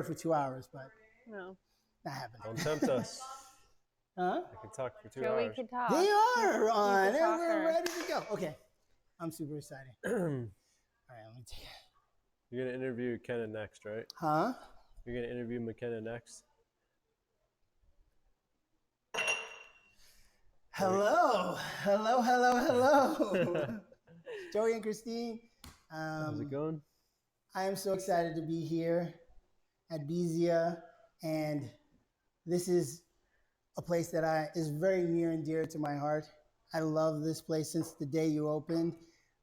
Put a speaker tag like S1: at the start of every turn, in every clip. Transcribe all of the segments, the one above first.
S1: for 2 hours, but
S2: No.
S1: not happening.
S3: Don't tempt us.
S1: Huh?
S3: I can talk for 2
S2: Joey
S3: hours.
S2: could talk.
S1: They are on,
S2: He's a
S1: and we're
S2: talker.
S1: ready to go. Okay, I'm super excited. All right, let me take it.
S3: You're gonna interview McKenna next, right?
S1: Huh?
S3: You're gonna interview McKenna next.
S1: Hello. Joey and Christine.
S3: How's it going?
S1: I am so excited to be here at Bizia, and this is a place that is very near and dear to my heart. I love this place since the day you opened.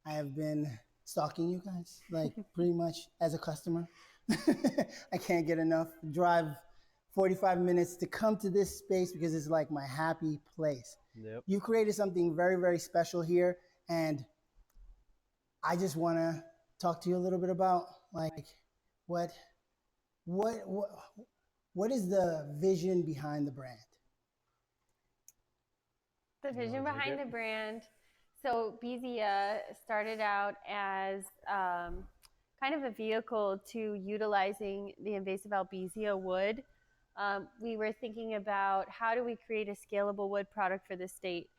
S1: I have been stalking you guys, like pretty much as a customer. I can't get enough. Drive 45 minutes to come to this space because it's like my happy place.
S3: Yep.
S1: You created something very, very special here, and I just want to talk to you a little bit about like what is the vision behind the brand?
S2: The vision behind the brand. So Bizia started out as kind of a vehicle to utilizing the invasive albizia wood. We were thinking about how do we create a scalable wood product for the state.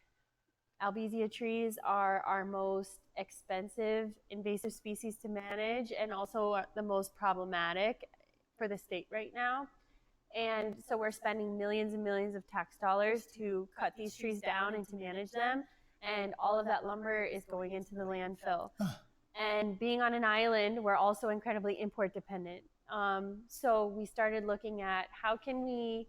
S2: Albizia trees are our most expensive invasive species to manage and also the most problematic for the state right now. And so we're spending millions and millions of tax dollars to cut these trees down and to manage them. And all of that lumber is going into the landfill. And being on an island, we're also incredibly import dependent. So we started looking at how can we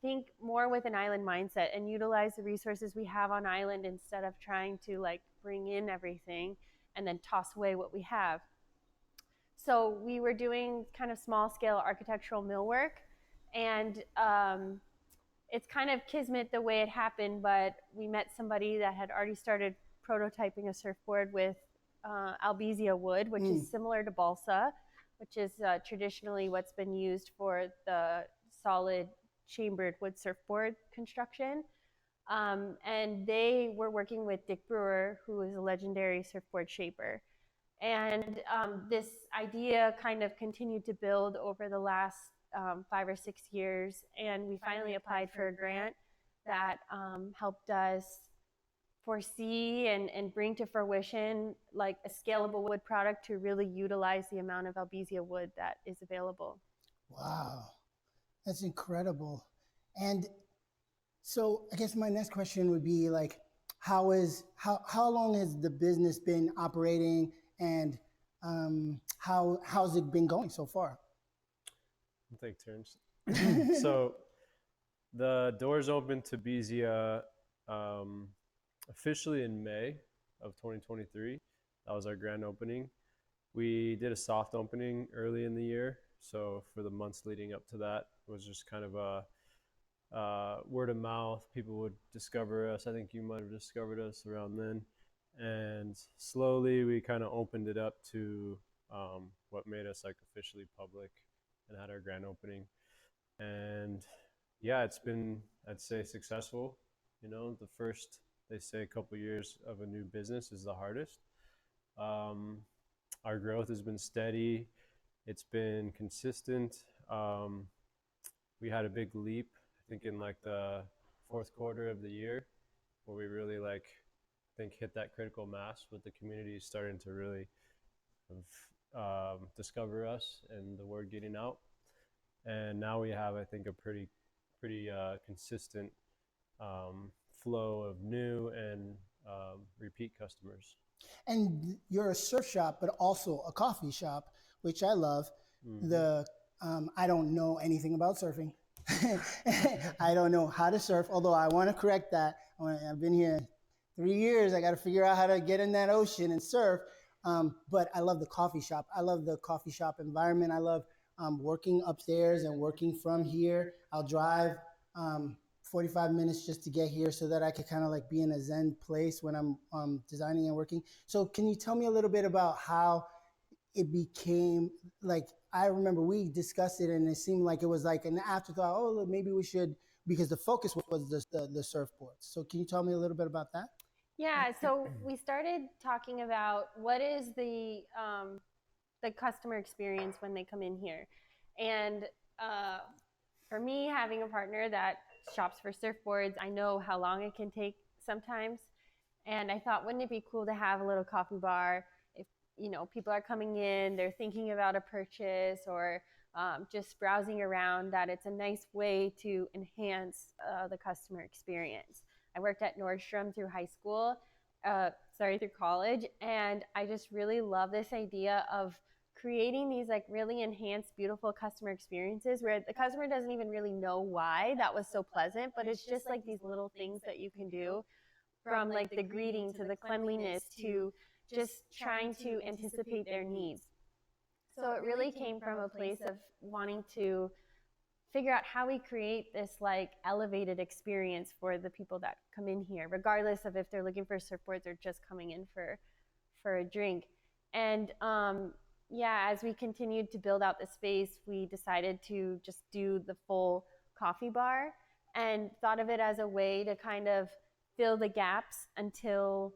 S2: think more with an island mindset and utilize the resources we have on island instead of trying to like bring in everything and then toss away what we have. So we were doing kind of small scale architectural millwork, and it's kind of kismet the way it happened, but we met somebody that had already started prototyping a surfboard with albizia wood, which is similar to balsa, which is traditionally what's been used for the solid chambered wood surfboard construction. And they were working with Dick Brewer, who is a legendary surfboard shaper. And this idea kind of continued to build over the last 5 or 6 years. And we finally applied for a grant that helped us foresee and bring to fruition like a scalable wood product to really utilize the amount of albizia wood that is available.
S1: Wow, that's incredible. And so I guess my next question would be like, how long has the business been operating, and how's it been going so far?
S3: I'll take turns. So the doors opened to Bizia officially in May of 2023. That was our grand opening. We did a soft opening early in the year. So for the months leading up to that, it was just kind of a word of mouth. People would discover us. I think you might have discovered us around then. And slowly we kind of opened it up to what made us like officially public and had our grand opening. And yeah, it's been, I'd say, successful. You know, the first, they say, a couple years of a new business is the hardest. Our growth has been steady. It's been consistent. We had a big leap, I think, in like the fourth quarter of the year, where we really hit that critical mass with the community starting to really discover us and the word getting out. And now we have, I think, a pretty consistent flow of new and repeat customers.
S1: And you're a surf shop, but also a coffee shop, which I love. Mm-hmm. I don't know anything about surfing. I don't know how to surf, although I want to correct that. I've been here 3 years. I got to figure out how to get in that ocean and surf. But I love the coffee shop. I love the coffee shop environment. I love working upstairs and working from here. I'll drive 45 minutes just to get here so that I could kind of like be in a zen place when I'm designing and working. So can you tell me a little bit about how it became, like, I remember we discussed it and it seemed like it was like an afterthought. Oh, maybe we should, because the focus was the surfboards. So can you tell me a little bit about that?
S2: Yeah, so we started talking about what is the customer experience when they come in here. And uh, for me, having a partner that shops for surfboards, I know how long it can take sometimes. And I thought, wouldn't it be cool to have a little coffee bar if, people are coming in, they're thinking about a purchase or just browsing around, that it's a nice way to enhance the customer experience. I worked at Nordstrom through high school, through college, and I just really love this idea of creating these like really enhanced, beautiful customer experiences where the customer doesn't even really know why that was so pleasant, but it's just like these little things that you can do, from like the greeting to the cleanliness to just trying to anticipate their needs. So it really came from a place of wanting to figure out how we create this like elevated experience for the people that come in here, regardless of if they're looking for surfboards or just coming in for a drink. And yeah, as we continued to build out the space, we decided to just do the full coffee bar and thought of it as a way to kind of fill the gaps until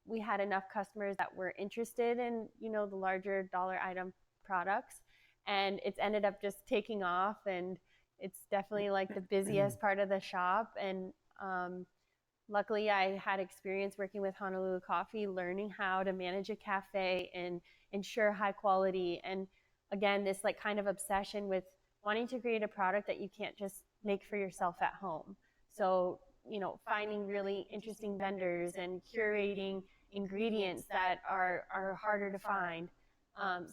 S2: we had enough customers that were interested in, the larger dollar item products. And it's ended up just taking off, and it's definitely like the busiest part of the shop. And luckily I had experience working with Honolulu Coffee, learning how to manage a cafe and ensure high quality. And again, this like kind of obsession with wanting to create a product that you can't just make for yourself at home. So, finding really interesting vendors and curating ingredients that are harder to find,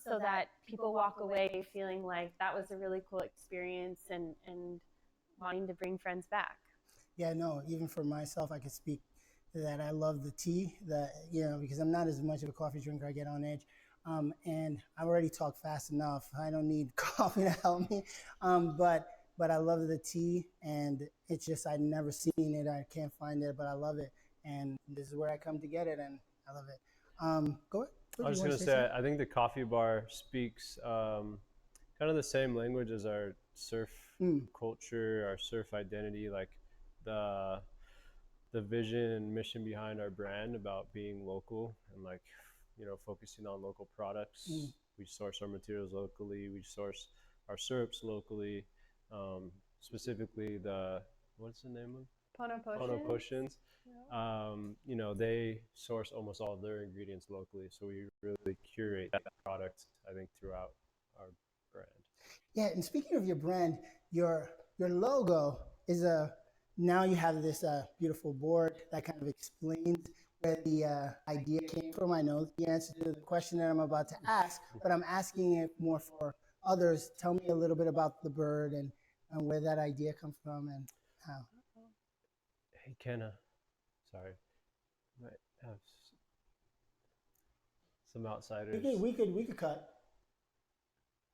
S2: so that people walk away feeling like that was a really cool experience and wanting to bring friends back.
S1: Yeah, no, even for myself, I could speak that I love the tea, because I'm not as much of a coffee drinker. I get on edge. And I already talk fast enough. I don't need coffee to help me. But I love the tea, and it's just, I'd never seen it. I can't find it, but I love it. And this is where I come to get it, and I love it. Go ahead.
S3: I was just going to say, I think the coffee bar speaks kind of the same language as our surf culture, our surf identity, like the vision and mission behind our brand about being local and like, focusing on local products. We source our materials locally. We source our syrups locally. Specifically what's the name of? Pono Potions. They source almost all of their ingredients locally, so we really curate that product, I think, throughout our brand.
S1: Yeah, and speaking of your brand, your logo is now you have this beautiful board that kind of explains where the idea came from. I know the answer to the question that I'm about to ask, but I'm asking it more for others. Tell me a little bit about the bird and where that idea comes from and how.
S3: Hey, Kenna. Sorry. Might have some outsiders.
S1: We could cut.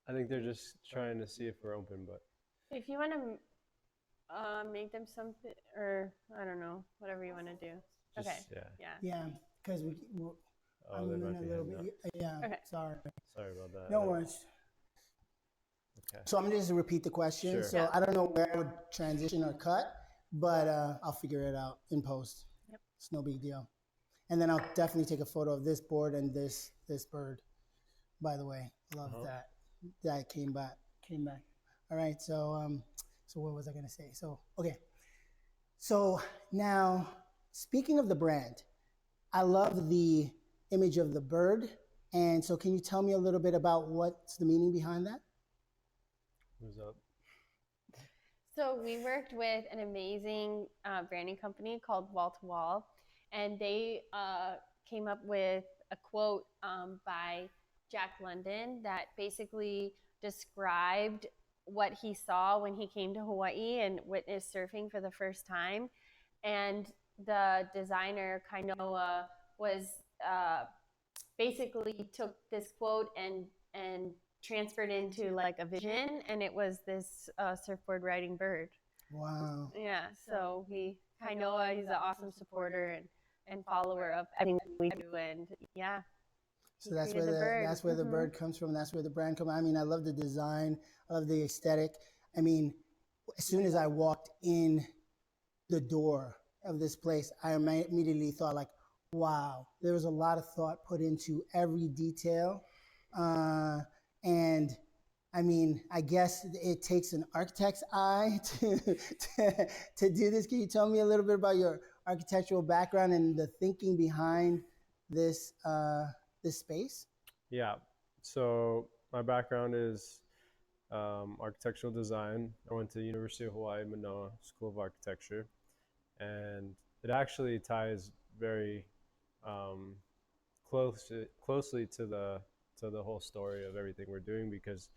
S3: I think they're just trying to see if we're open, but
S2: if you want to make them something, or I don't know, whatever you want to do.
S3: just,
S2: Okay.
S1: Yeah, because I'm in a little bit. Yeah.
S2: Okay.
S1: Sorry
S3: about that.
S1: No worries.
S3: Okay.
S1: So I'm gonna just repeat the question.
S3: Sure.
S1: So I don't know where I would transition or cut, but I'll figure it out in post.
S2: Yep.
S1: It's no big deal. And then I'll definitely take a photo of this board and this bird. By the way, love that. That came back. All right. So what was I gonna say? So okay. So now, speaking of the brand, I love the image of the bird. And so can you tell me a little bit about what's the meaning behind that?
S3: Who's up?
S2: So we worked with an amazing branding company called Wall to Wall, and they came up with a quote by Jack London that basically described what he saw when he came to Hawaii and witnessed surfing for the first time. And the designer, Kainoa, was basically took this quote and transferred into like a vision, and it was this surfboard riding bird.
S1: Wow.
S2: Yeah, so Kainoa, he's an awesome supporter and follower of everything we do, and yeah.
S1: So that's where the bird comes from. That's where the brand comes. I mean, I love the design, I love the aesthetic. I mean, as soon as I walked in the door of this place, I immediately thought like, wow, there was a lot of thought put into every detail. And I mean, I guess it takes an architect's eye to do this. Can you tell me a little bit about your architectural background and the thinking behind this this space?
S3: Yeah. So my background is architectural design. I went to University of Hawaii Manoa School of Architecture, and it actually ties very um, closely to the whole story of everything we're doing because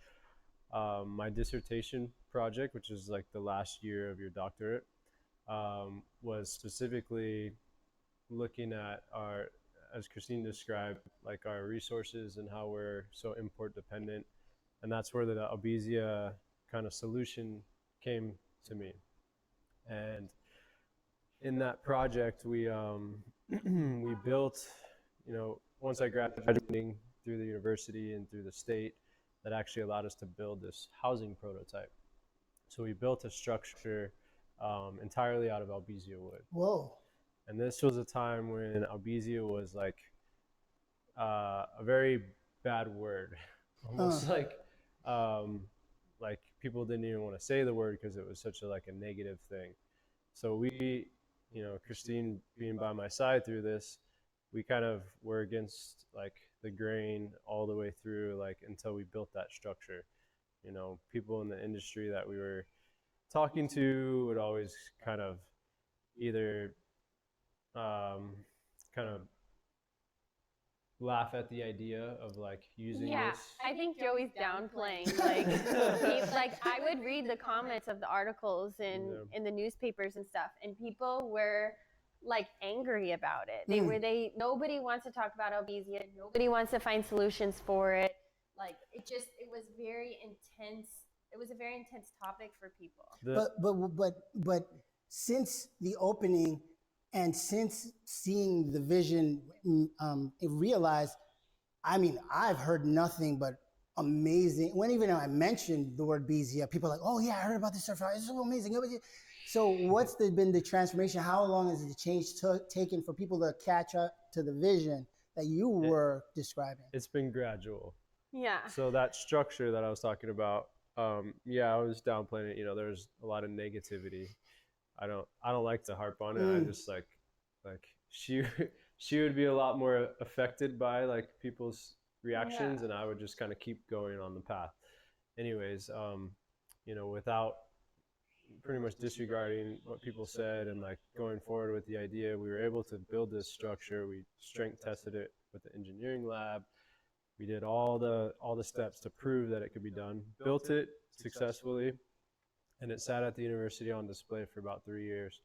S3: my dissertation project, which is like the last year of your doctorate, was specifically looking at our, as Christine described, like our resources and how we're so import dependent, and that's where the Albizia kind of solution came to me. And in that project, we we built, you know, once I graduated through the university and through the state, that actually allowed us to build this housing prototype. So we built a structure entirely out of Albizia wood.
S1: Whoa.
S3: And this was a time when Albizia was like a very bad word, almost um, like people didn't even want to say the word because it was such a like a negative thing. So we, you know, Christine being by my side through this, we kind of were against like the grain all the way through, like until we built that structure. You know, people in the industry that we were talking to would always kind of either kind of laugh at the idea of like using
S2: Yeah,
S3: this.
S2: I think Joey's downplaying. Like I would read the comments of the articles in the newspapers and stuff, and people were like angry about it. Nobody wants to talk about Albizia. Nobody wants to find solutions for it. Like it was very intense. It was a very intense topic for people.
S1: But since the opening and since seeing the vision it realized, I mean, I've heard nothing but amazing. When even I mentioned the word Bizia, people are like, oh yeah, I heard about this surf. It's so amazing. So what's been the transformation? How long has the change taken for people to catch up to the vision that you were describing?
S3: It's been gradual.
S2: Yeah.
S3: So that structure that I was talking about, yeah, I was downplaying it. You know, there's a lot of negativity. I don't like to harp on it. I just like she she would be a lot more affected by like people's reactions, and I would just kind of keep going on the path. Anyways, you know, without pretty much disregarding what people said and like going forward with the idea, we were able to build this structure. We strength tested it with the engineering lab. We did all the steps to prove that it could be done. Built it successfully, and it sat at the university on display for about 3 years.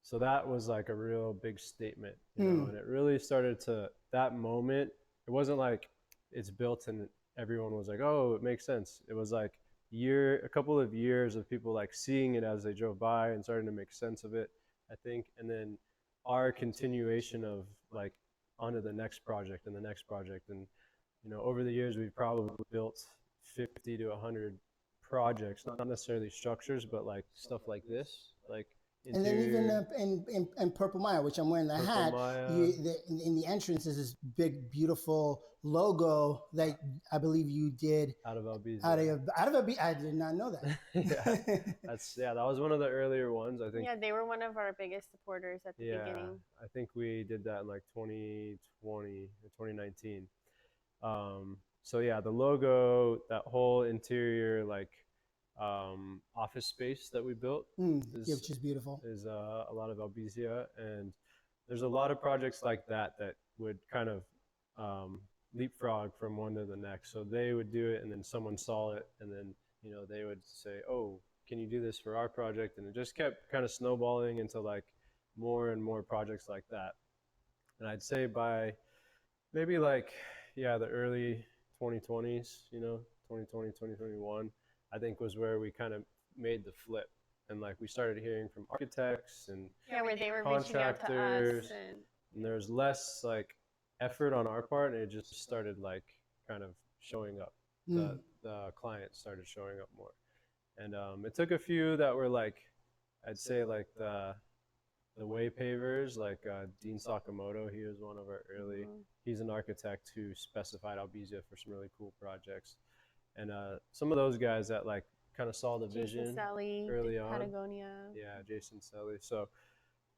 S3: So that was like a real big statement, you know, and it really started to, that moment, it wasn't like it's built and everyone was like, oh, it makes sense. It was like a couple of years of people like seeing it as they drove by and starting to make sense of it, I think. And then our continuation of like onto the next project and the next project. And, you know, over the years, we've probably built 50 to 100 projects, not necessarily structures, but like stuff like this, like interior.
S1: And then even in Purple Maya, which I'm wearing the hat, in the entrance is this big, beautiful logo that I believe you did
S3: out of Albizia.
S1: Out of Albizia. I did not know that.
S3: That was one of the earlier ones, I think.
S2: Yeah, they were one of our biggest supporters at the beginning.
S3: I think we did that in like 2020 or 2019. So yeah, the logo, that whole interior like office space that we built,
S1: which is beautiful,
S3: is a lot of Albizia, and there's a lot of projects like that would kind of leapfrog from one to the next. So they would do it, and then someone saw it, and then, you know, they would say, oh, can you do this for our project? And it just kept kind of snowballing into like more and more projects like that. And I'd say by maybe like, yeah, the early 2020s, you know, 2020, 2021, I think was where we kind of made the flip. And like we started hearing from architects and
S2: where they were
S3: contractors,
S2: reaching out to us,
S3: and there was less like effort on our part, and it just started like kind of showing up. The clients started showing up more. And it took a few that were like, I'd say like the way pavers, like Dean Sakamoto, he was one of our early, he's an architect who specified Albizia for some really cool projects. And some of those guys that like kind of saw the vision
S2: Jason Selly,
S3: early on.
S2: Patagonia.
S3: Yeah, Jason Selly. So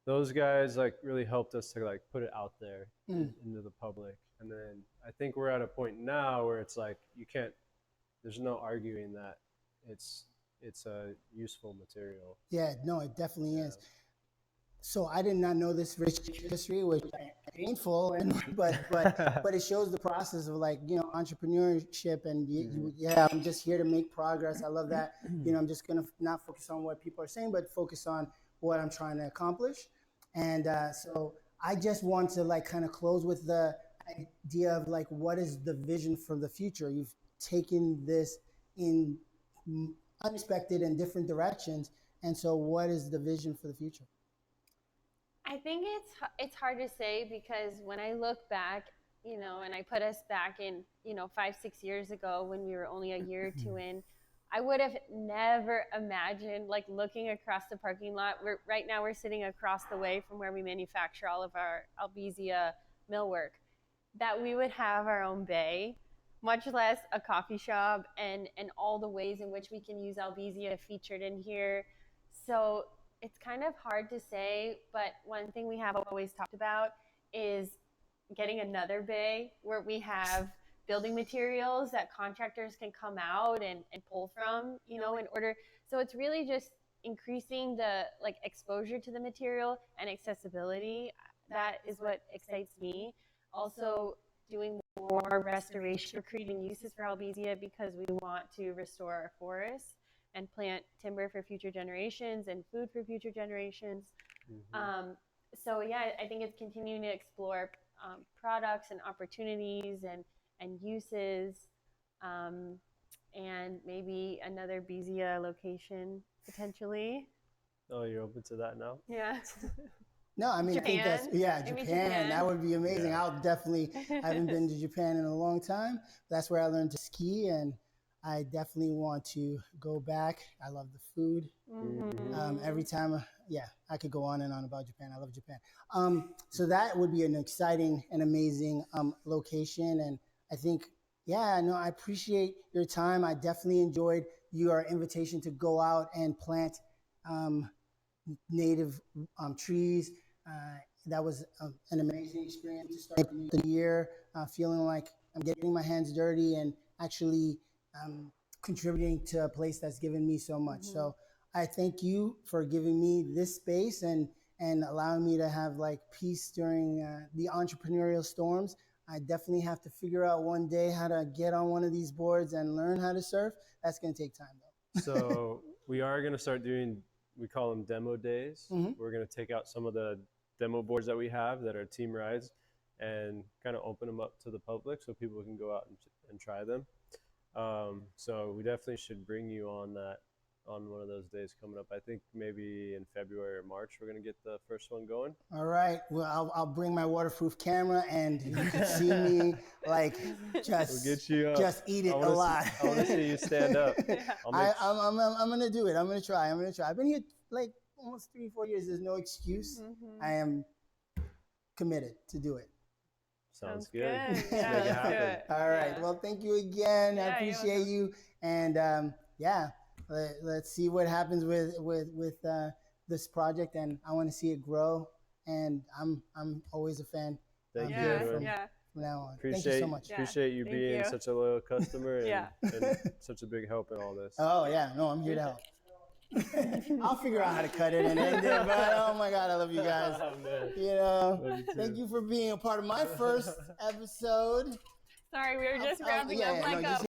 S3: those guys like really helped us to like put it out there into the public. And then I think we're at a point now where it's like there's no arguing that it's a useful material.
S1: Yeah, no, it definitely is. So I did not know this rich history, which is painful, but it shows the process of like, you know, entrepreneurship, and I'm just here to make progress. I love that. You know, I'm just gonna not focus on what people are saying, but focus on what I'm trying to accomplish. And so I just want to like kind of close with the idea of like, what is the vision for the future? You've taken this in unexpected and different directions, and so what is the vision for the future?
S2: I think it's hard to say, because when I look back, you know, and I put us back in, you know, 5-6 years ago when we were only a year or two in, I would have never imagined, like, looking across the parking lot. Right now we're sitting across the way from where we manufacture all of our Albizia millwork, that we would have our own bay, much less a coffee shop, and all the ways in which we can use Albizia featured in here. So it's kind of hard to say, but one thing we have always talked about is getting another bay where we have building materials that contractors can come out and pull from, you know, in order. So it's really just increasing the like exposure to the material and accessibility. That is what excites me. Also doing more restoration or creating uses for Albizia, because we want to restore our forests and plant timber for future generations and food for future generations. So yeah, I think it's continuing to explore products and opportunities and uses, and maybe another Bizia location potentially.
S3: Oh, you're open to that now?
S2: Yeah.
S1: No, I mean,
S2: Japan.
S1: I think that's, Japan. That would be amazing.
S3: Yeah.
S1: I'll definitely, I haven't been to Japan in a long time. That's where I learned to ski, and I definitely want to go back. I love the food. Every time, I could go on and on about Japan. I love Japan. So that would be an exciting and amazing location. And I think, I appreciate your time. I definitely enjoyed your invitation to go out and plant native trees. That was an amazing experience to start the year, feeling like I'm getting my hands dirty and actually contributing to a place that's given me so much. So I thank you for giving me this space and allowing me to have like peace during the entrepreneurial storms. I definitely have to figure out one day how to get on one of these boards and learn how to surf. That's going to take time though.
S3: So we are going to start doing, we call them demo days. We're going to take out some of the demo boards that we have that are team rides and kind of open them up to the public so people can go out and try them. So we definitely should bring you on one of those days coming up. I think maybe in February or March we're gonna get the first one going.
S1: All right. Well, I'll bring my waterproof camera, and you can see me like just
S3: we'll get you
S1: just eat it a lot.
S3: I want to see you stand up.
S1: I'm gonna do it. I'm gonna try. I've been here like almost 3-4 years. There's no excuse. I am committed to do it.
S3: Sounds good.
S2: Yeah,
S3: Make it happen.
S1: All right. Well, thank you again. I appreciate you. And let's see what happens with this project. And I want to see it grow. And I'm always a fan.
S3: Thank you.
S1: From now on. Thank you so much.
S3: Appreciate you being such a loyal customer and such a big help in all this.
S1: Oh yeah, no, I'm here to help. I'll figure out how to cut it and end it, but oh my God, I love you guys. Thank you for being a part of my first episode.
S2: Sorry, we were just wrapping up like a